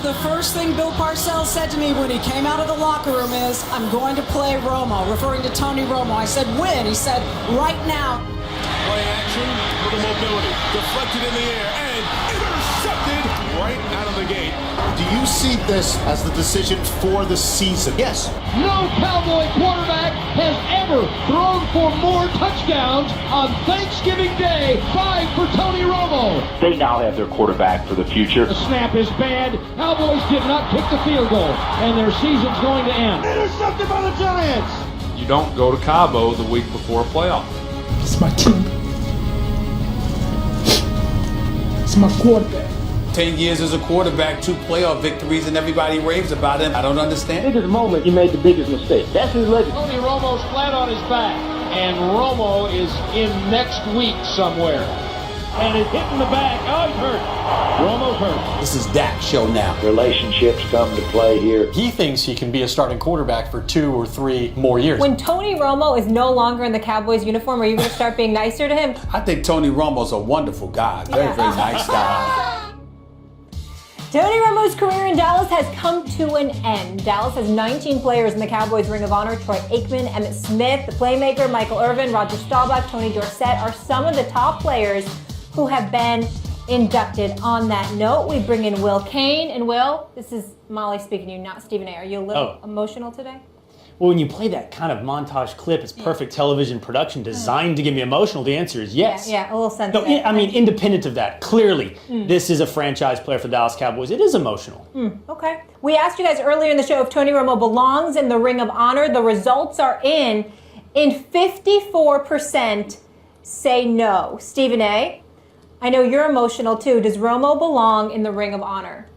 the first thing Bill Parcells said to me when he came out of the locker room is, I'm going to play Romo, referring to Tony Romo. I said, when? He said, right now. Play action, little mobility, deflected in the air, and intercepted right out of the gate. Do you see this as the decision for the season? Yes. No Cowboy quarterback has ever thrown for more touchdowns on Thanksgiving Day. 5 for Tony Romo. They now have their quarterback for the future. The snap is bad. Cowboys did not kick the field goal, and their season's going to end. Intercepted by the Giants. You don't go to Cabo the week before a playoff. It's my team. It's my quarterback. 10 years as a quarterback, 2 playoff victories, and everybody raves about him. I don't understand. Biggest moment, you made the biggest mistake. That's his legacy. Tony Romo's flat on his back, and Romo is in next week somewhere. And it's hitting the back. Oh, he's hurt. Romo's hurt. This is Dak's show now. Relationships come to play here. He thinks he can be a starting quarterback for 2 or 3 more years. When Tony Romo is no longer in the Cowboys uniform, are you going to start being nicer to him? I think Tony Romo's a wonderful guy. Very, very nice guy. Tony Romo's career in Dallas has come to an end. Dallas has 19 players in the Cowboys Ring of Honor. Troy Aikman, Emmitt Smith, the playmaker, Michael Irvin, Roger Staubach, Tony Dorsett are some of the top players who have been inducted. On that note, we bring in Will Kane. And Will, this is Molly speaking to you, not Stephen A. Are you a little emotional today? Well, when you play that kind of montage clip, it's perfect television production designed to get me emotional. The answer is yes. Yeah, a little sensitive. No, I mean, independent of that, clearly, this is a franchise player for the Dallas Cowboys. It is emotional. Okay. We asked you guys earlier in the show if Tony Romo belongs in the Ring of Honor. The results are in 54% say no. Stephen A., I know you're emotional too. Does Romo belong in the Ring of Honor?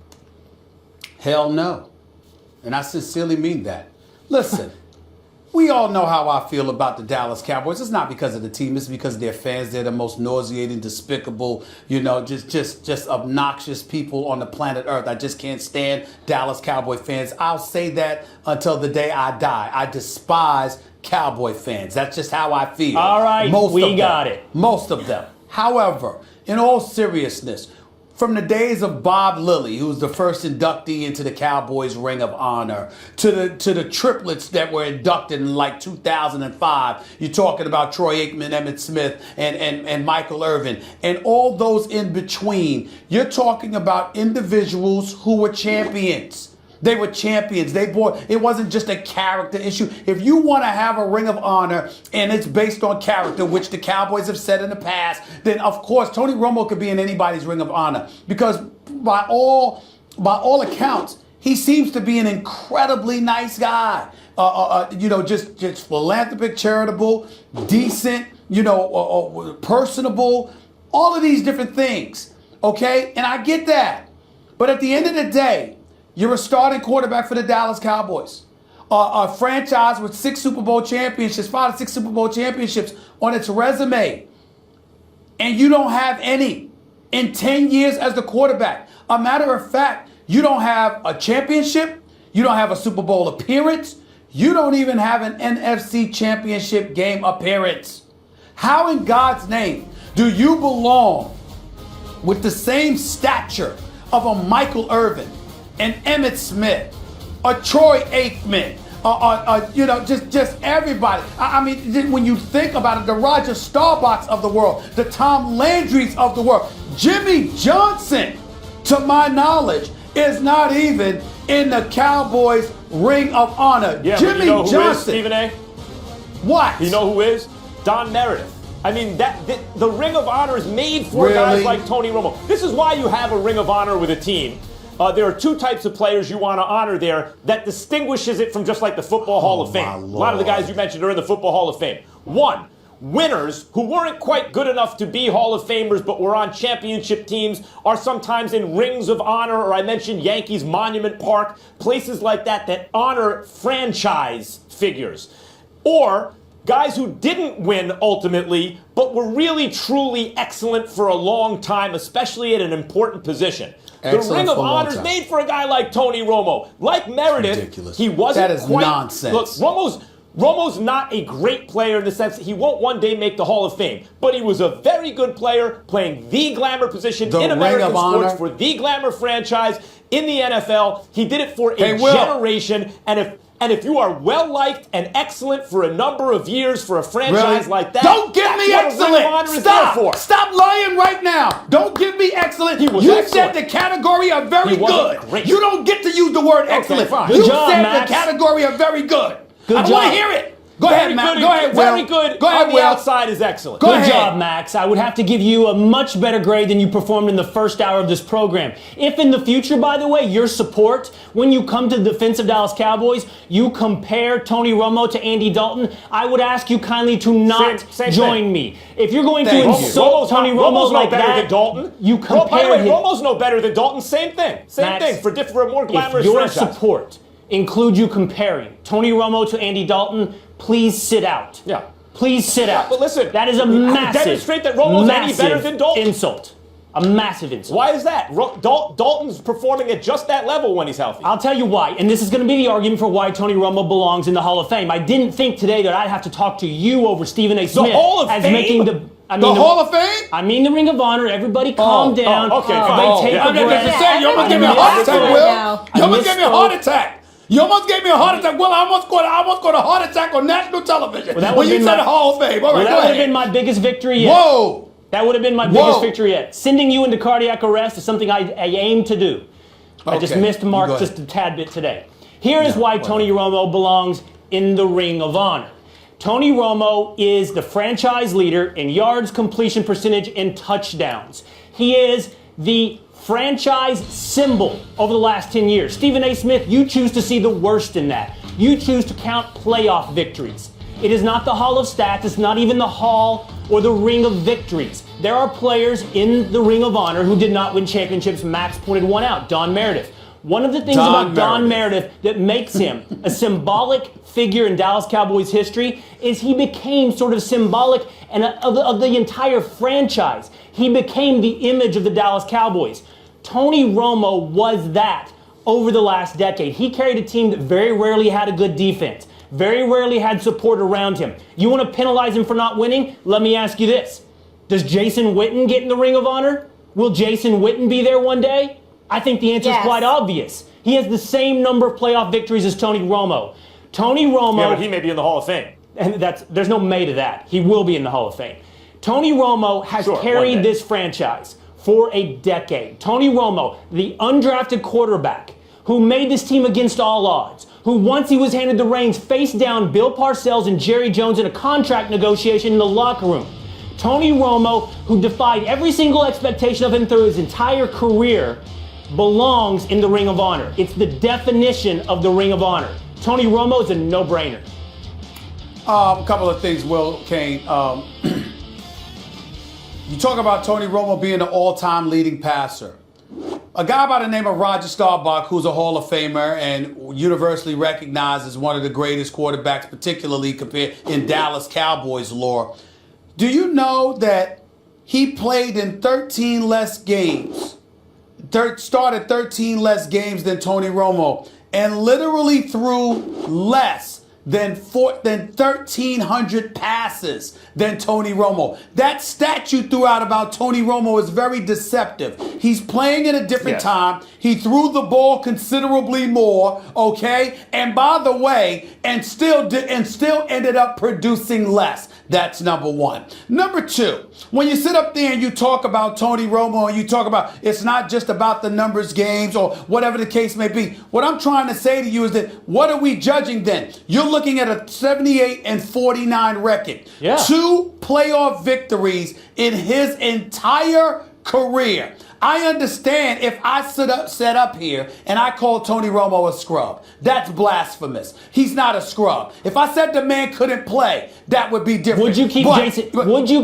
Hell no. And I sincerely mean that. Listen, we all know how I feel about the Dallas Cowboys. It's not because of the team. It's because of their fans. They're the most nauseating, despicable, just obnoxious people on the planet Earth. I just can't stand Dallas Cowboy fans. I'll say that until the day I die. I despise Cowboy fans. That's just how I feel. All right, we got it. Most of them. However, in all seriousness, from the days of Bob Lilly, who was the first inductee into the Cowboys Ring of Honor, to the triplets that were inducted in like 2005, you're talking about Troy Aikman, Emmitt Smith, and Michael Irvin, and all those in between. You're talking about individuals who were champions. They were champions. It wasn't just a character issue. If you want to have a Ring of Honor and it's based on character, which the Cowboys have said in the past, then of course Tony Romo could be in anybody's Ring of Honor, because by all accounts, he seems to be an incredibly nice guy. Just philanthropic, charitable, decent, personable, all of these different things. Okay, and I get that, but at the end of the day, you're a starting quarterback for the Dallas Cowboys, a franchise with 5 to 6 Super Bowl championships on its resume, and you don't have any in 10 years as the quarterback. A matter of fact, you don't have a championship, you don't have a Super Bowl appearance, you don't even have an NFC championship game appearance. How in God's name do you belong with the same stature of a Michael Irvin, and Emmitt Smith, a Troy Aikman, just everybody. I mean, when you think about it, the Roger Staubachs of the world, the Tom Landrys of the world, Jimmy Johnson, to my knowledge, is not even in the Cowboys Ring of Honor. Yeah, Jimmy but you know who Johnson. Is, Stephen A? What? You know who is? Don Meredith. I mean, the Ring of Honor is made for guys like Tony Romo. This is why you have a Ring of Honor with a team. There are 2 types of players you want to honor there that distinguishes it from just like the Football Hall of Fame. A lot of the guys you mentioned are in the Football Hall of Fame. 1, winners who weren't quite good enough to be Hall of Famers but were on championship teams are sometimes in Rings of Honor, or I mentioned Yankees Monument Park, places like that honor franchise figures. Or guys who didn't win ultimately, but were really, truly excellent for a long time, especially at an important position. Excellent. The Ring of Honor is made for a guy like Tony Romo. Like Meredith, ridiculous. He wasn't That is quite, nonsense. Look, Romo's not a great player in the sense that he won't one day make the Hall of Fame, but he was a very good player playing the glamour position in American sports for the glamour franchise. in the NFL. He did it for a generation. And if you are well-liked and excellent for a number of years for a franchise like that, don't give me excellent. Stop lying right now. Don't give me excellent. You said the category of very good. Great. You don't get to use the word excellent. Fine. You said the category of very good. I don't want to hear it. Go ahead, Matt. Go ahead, Will. Very good Go ahead, on the outside is excellent. Good job, Max. I would have to give you a much better grade than you performed in the first hour of this program. If in the future, by the way, your support, when you come to the defense of Dallas Cowboys, you compare Tony Romo to Andy Dalton, I would ask you kindly to not join me. If you're going to insult Tony Romo like that, better than Dalton. You compare By the way, him. Romo's no better than Dalton. Same thing. Same thing for a more glamorous if your franchise. support includes you comparing Tony Romo to Andy Dalton, please sit out. Yeah. Please sit out. But listen, that is a massive, demonstrate that Romo's any better than Dalton. Insult. A massive insult. Why is that? Dalton's performing at just that level when he's healthy. I'll tell you why, and this is going to be the argument for why Tony Romo belongs in the Hall of Fame. I didn't think today that I'd have to talk to you over Stephen A. Smith. The Hall of Fame? Making the Hall of Fame? I mean the Ring of Honor. Everybody calm down. Okay, fine. Everybody take a breath. You almost gave me a heart attack, Will. You almost gave me a heart attack. You almost gave me a heart attack. Well, I almost got a heart attack on national television when you said Hall of Fame. All right, that would have been my biggest victory yet. Whoa. That would have been my biggest victory yet. Sending you into cardiac arrest is something I aim to do. I just missed the mark just a tad bit today. Here is why Tony Romo belongs in the Ring of Honor. Tony Romo is the franchise leader in yards, completion percentage, and touchdowns. He is the franchise symbol over the last 10 years. Stephen A. Smith, you choose to see the worst in that. You choose to count playoff victories. It is not the Hall of Stats. It's not even the Hall or the Ring of Victories. There are players in the Ring of Honor who did not win championships. Max pointed one out, Don Meredith. One of the things about Don Meredith that makes him a symbolic figure in Dallas Cowboys history is he became sort of symbolic of the entire franchise. He became the image of the Dallas Cowboys. Tony Romo was that over the last decade. He carried a team that very rarely had a good defense, very rarely had support around him. You want to penalize him for not winning? Let me ask you this. Does Jason Witten get in the Ring of Honor? Will Jason Witten be there one day? I think the answer is quite obvious. He has the same number of playoff victories as Tony Romo. Tony Romo... Yeah, but he may be in the Hall of Fame. And there's no may to that. He will be in the Hall of Fame. Tony Romo has carried this franchise for a decade. Tony Romo, the undrafted quarterback who made this team against all odds, who once he was handed the reins faced down Bill Parcells and Jerry Jones in a contract negotiation in the locker room. Tony Romo, who defied every single expectation of him through his entire career, belongs in the Ring of Honor. It's the definition of the Ring of Honor. Tony Romo is a no-brainer. A couple of things, Will Kane. You talk about Tony Romo being an all-time leading passer. A guy by the name of Roger Staubach, who's a Hall of Famer and universally recognized as one of the greatest quarterbacks, particularly compared in Dallas Cowboys lore. Do you know that he played in 13 less games? Started 13 less games than Tony Romo and literally threw less than 1,300 passes than Tony Romo. That stat you threw out about Tony Romo is very deceptive. He's playing at a different time. He threw the ball considerably more, okay? And by the way, and still ended up producing less. That's number one. Number two, when you sit up there and you talk about Tony Romo and you talk about it's not just about the numbers games or whatever the case may be, what I'm trying to say to you is that what are we judging then? You're looking at a 78-49 record. Yeah. 2 playoff victories in his entire career. I understand if I set up here and I call Tony Romo a scrub. That's blasphemous. He's not a scrub. If I said the man couldn't play, that would be different. Would you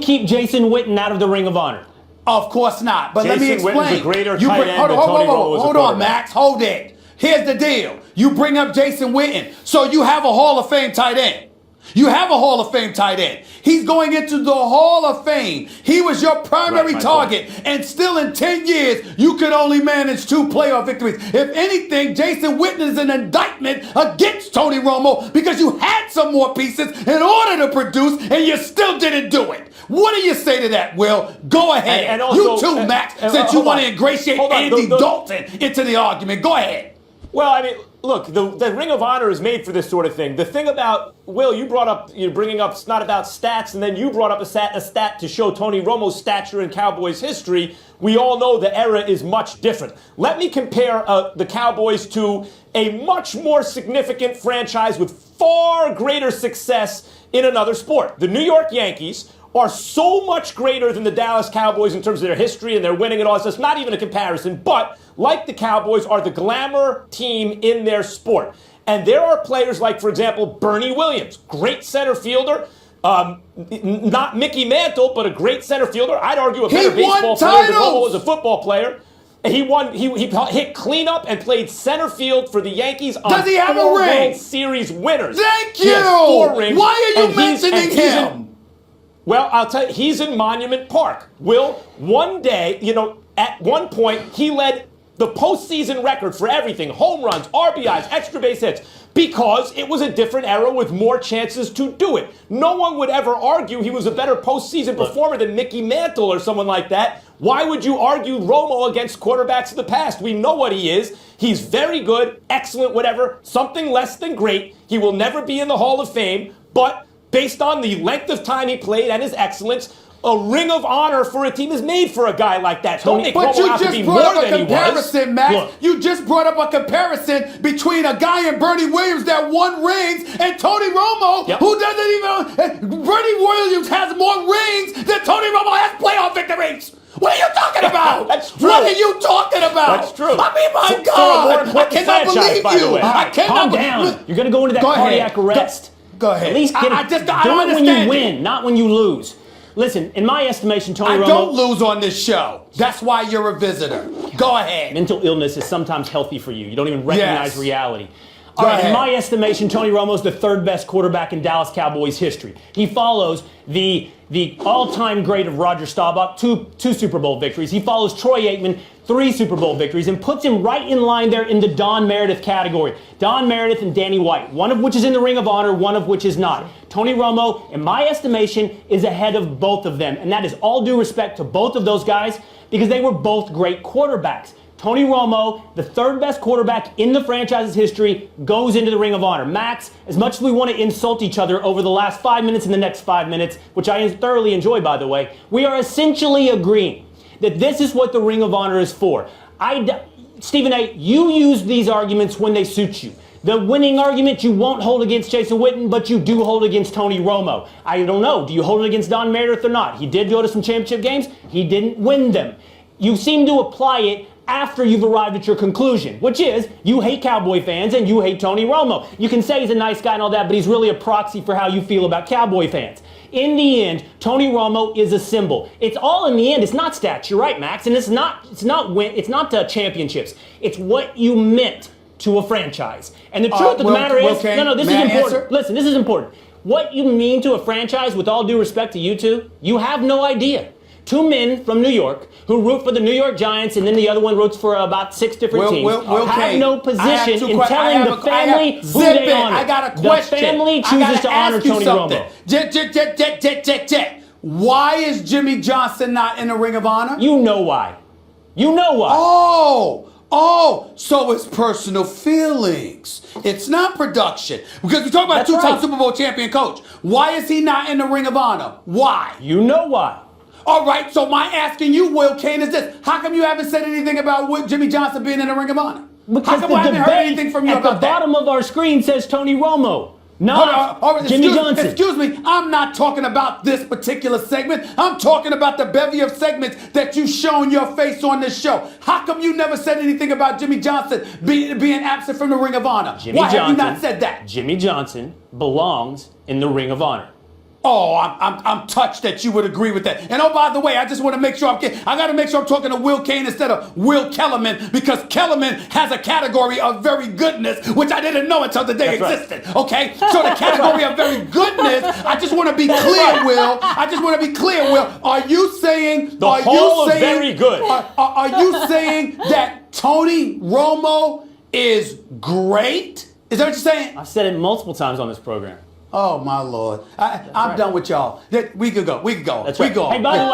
keep Jason Witten out of the Ring of Honor? Of course not. But let me explain. Witten's a greater tight end than Tony Romo was a Hold on, Max. Hold it. Here's the deal. You bring up Jason Witten, so you have a Hall of Fame tight end. You have a Hall of Fame tight end. He's going into the Hall of Fame. He was your primary target. And still in 10 years, you could only manage 2 playoff victories. If anything, Jason Witten is an indictment against Tony Romo because you had some more pieces in order to produce and you still didn't do it. What do you say to that, Will? Go ahead. And also, you too, Max, since you want to ingratiate Andy Dalton into the argument. Go ahead. Well, I mean, look, the Ring of Honor is made for this sort of thing. The thing about, Will, you're bringing up, it's not about stats, and then you brought up a stat to show Tony Romo's stature in Cowboys history. We all know the era is much different. Let me compare the Cowboys to a much more significant franchise with far greater success in another sport. The New York Yankees are so much greater than the Dallas Cowboys in terms of their history and their winning and all this. It's not even a comparison, but like the Cowboys are the glamour team in their sport. And there are players like, for example, Bernie Williams, great center fielder, not Mickey Mantle, but a great center fielder. I'd argue a better baseball player than Romo was a football player. He hit cleanup and played center field for the Yankees on Does he have a ring? World Series winners. Thank you. He has 4 rings. Why are you mentioning him? Well, I'll tell you, he's in Monument Park. Will, one day, at one point, he led the postseason record for everything, home runs, RBIs, extra base hits, because it was a different era with more chances to do it. No one would ever argue he was a better postseason performer than Mickey Mantle or someone like that. Why would you argue Romo against quarterbacks of the past? We know what he is. He's very good, excellent, whatever, something less than great. He will never be in the Hall of Fame, but based on the length of time he played and his excellence, a Ring of Honor for a team is made for a guy like that. Don't make Romo out to be more than he was. But you just brought up a comparison, Max. You just brought up a comparison between a guy in Bernie Williams that won rings and Tony Romo, who doesn't even. Bernie Williams has more rings than Tony Romo has playoff victories. What are you talking about? That's true. What are you talking about? That's true. I mean, my For a more God. I important cannot franchise, believe by the you. way. I cannot Calm down. You're going to go into that cardiac arrest. Go ahead. At least I don't do it understand when you win, not when you lose. Listen, in my estimation, Tony Romo... I don't lose on this show. That's why you're a visitor. Go ahead. Mental illness is sometimes healthy for you. You don't even recognize reality. All Go right, ahead. in my estimation, Tony Romo's the 3rd best quarterback in Dallas Cowboys history. He follows the all-time great of Roger Staubach, two Super Bowl victories. He follows Troy Aikman, 3 Super Bowl victories, and puts him right in line there in the Don Meredith category. Don Meredith and Danny White, one of which is in the Ring of Honor, one of which is not. Tony Romo, in my estimation, is ahead of both of them, and that is all due respect to both of those guys because they were both great quarterbacks. Tony Romo, the 3rd best quarterback in the franchise's history, goes into the Ring of Honor. Max, as much as we want to insult each other over the last 5 minutes and the next 5 minutes, which I thoroughly enjoy, by the way, we are essentially agreeing that this is what the Ring of Honor is for. Stephen A., you use these arguments when they suit you. The winning argument you won't hold against Jason Witten, but you do hold against Tony Romo. I don't know. Do you hold it against Don Meredith or not? He did go to some championship games. He didn't win them. You seem to apply it after you've arrived at your conclusion, which is you hate Cowboy fans and you hate Tony Romo. You can say he's a nice guy and all that, but he's really a proxy for how you feel about Cowboy fans. In the end, Tony Romo is a symbol. It's all in the end. It's not stats. You're right, Max, and it's not championships. It's what you meant to a franchise. And the truth of the matter is, this is important. Listen, this is important. What you mean to a franchise, with all due respect to you two, you have no idea. 2 men from New York who root for the New York Giants, and then the other one roots for about 6 different teams, have no position in telling the family who they honor. I got a question. The family chooses to honor Tony Romo. Why is Jimmy Johnson not in the Ring of Honor? You know why. You know why. Oh, so it's personal feelings. It's not production. Because we talk about a 2-time Super Bowl champion coach. Why is he not in the Ring of Honor? Why? You know why. All right, so my asking you, Will Kane, is this. How come you haven't said anything about Jimmy Johnson being in the Ring of Honor? Because How come I haven't heard anything from you about that? At the bottom of our screen says Tony Romo. No, Jimmy Johnson. Excuse me, I'm not talking about this particular segment. I'm talking about the bevy of segments that you've shown your face on this show. How come you never said anything about Jimmy Johnson being absent from the Ring of Honor? Why have you not said that? Jimmy Johnson belongs in the Ring of Honor. Oh, I'm touched that you would agree with that. And oh, by the way, I just want to make sure I got to make sure I'm talking to Will Kane instead of Will Kellerman, because Kellerman has a category of very goodness, which I didn't know until the day existed. Right. Okay, so the category of very goodness. I just want to be clear, Will. I just want to be clear, Will. Are you saying the whole of very good? Are you saying that Tony Romo is great? Is that what you're saying? I've said it multiple times on this program. Oh my Lord! I'm done with y'all. We could go. That's right. Hey, by the way.